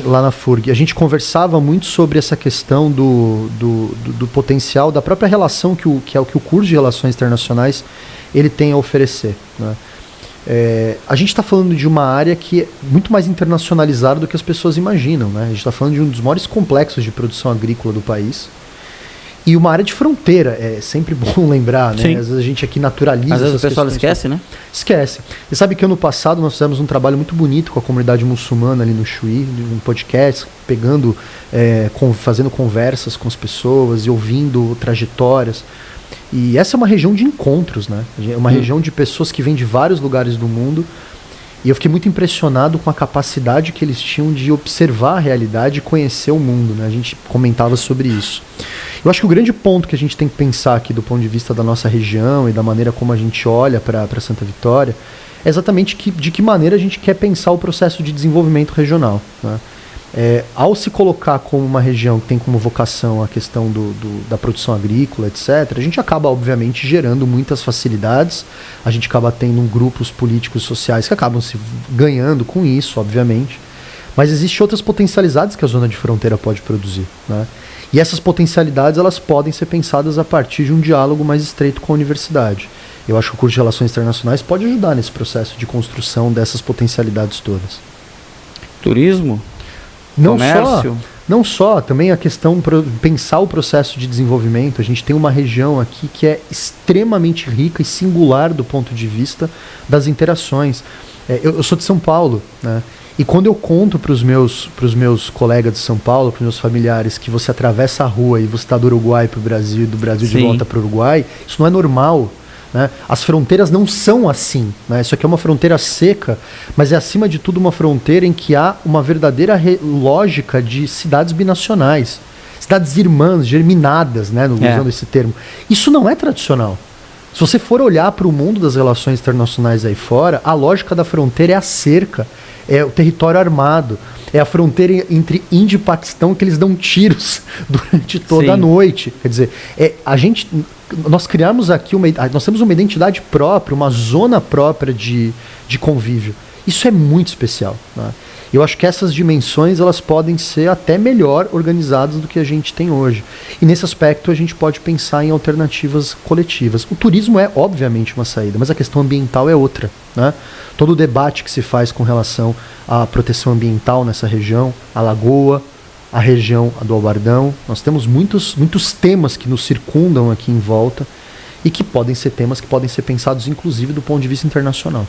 lá na FURG. A gente conversava muito sobre essa questão do potencial, da própria relação que o curso de Relações Internacionais ele tem a oferecer, né? A gente está falando de uma área que é muito mais internacionalizada do que as pessoas imaginam, né? A gente está falando de um dos maiores complexos de produção agrícola do país e uma área de fronteira. É sempre bom lembrar, né? Sim. Às vezes a gente aqui naturaliza. Às vezes o pessoal questões, esquece, né? Esquece. Você sabe que ano passado nós fizemos um trabalho muito bonito com a comunidade muçulmana ali no Chuí, um podcast, pegando, fazendo conversas com as pessoas e ouvindo trajetórias. E essa é uma região de encontros, né? É uma região de pessoas que vêm de vários lugares do mundo. E eu fiquei muito impressionado com a capacidade que eles tinham de observar a realidade e conhecer o mundo, né? A gente comentava sobre isso. Eu acho que o grande ponto que a gente tem que pensar aqui do ponto de vista da nossa região e da maneira como a gente olha para Santa Vitória é exatamente de que maneira a gente quer pensar o processo de desenvolvimento regional, né? Ao se colocar como uma região que tem como vocação a questão da produção agrícola, etc., a gente acaba, obviamente, gerando muitas facilidades, a gente acaba tendo grupos políticos sociais que acabam se ganhando com isso, obviamente, mas existem outras potencialidades que a zona de fronteira pode produzir, né? E essas potencialidades elas podem ser pensadas a partir de um diálogo mais estreito com a universidade. Eu acho que o curso de Relações Internacionais pode ajudar nesse processo de construção dessas potencialidades todas. Turismo? Não só, também a questão de pensar o processo de desenvolvimento. A gente tem uma região aqui que é extremamente rica e singular do ponto de vista das interações. Eu sou de São Paulo, né? E quando eu conto para os meus colegas de São Paulo, para os meus familiares, que você atravessa a rua e você está do Uruguai para o Brasil e do Brasil de volta para o Uruguai, isso não é normal, né? As fronteiras não são assim, né? Isso aqui é uma fronteira seca, mas é acima de tudo uma fronteira em que há uma verdadeira lógica de cidades binacionais, cidades irmãs, germinadas, né? Usando esse termo. Isso não é tradicional. Se você for olhar para o mundo das relações internacionais aí fora, a lógica da fronteira é a cerca, é o território armado, é a fronteira entre Índia e Paquistão que eles dão tiros durante toda a noite. Quer dizer, nós criamos aqui nós temos uma identidade própria, uma zona própria de convívio. Isso é muito especial, né? Eu acho que essas dimensões elas podem ser até melhor organizadas do que a gente tem hoje. E nesse aspecto a gente pode pensar em alternativas coletivas. O turismo é obviamente uma saída, mas a questão ambiental é outra, né? Todo o debate que se faz com relação à proteção ambiental nessa região, a Lagoa, a região do Albardão, nós temos muitos temas que nos circundam aqui em volta e que podem ser temas que podem ser pensados inclusive do ponto de vista internacional.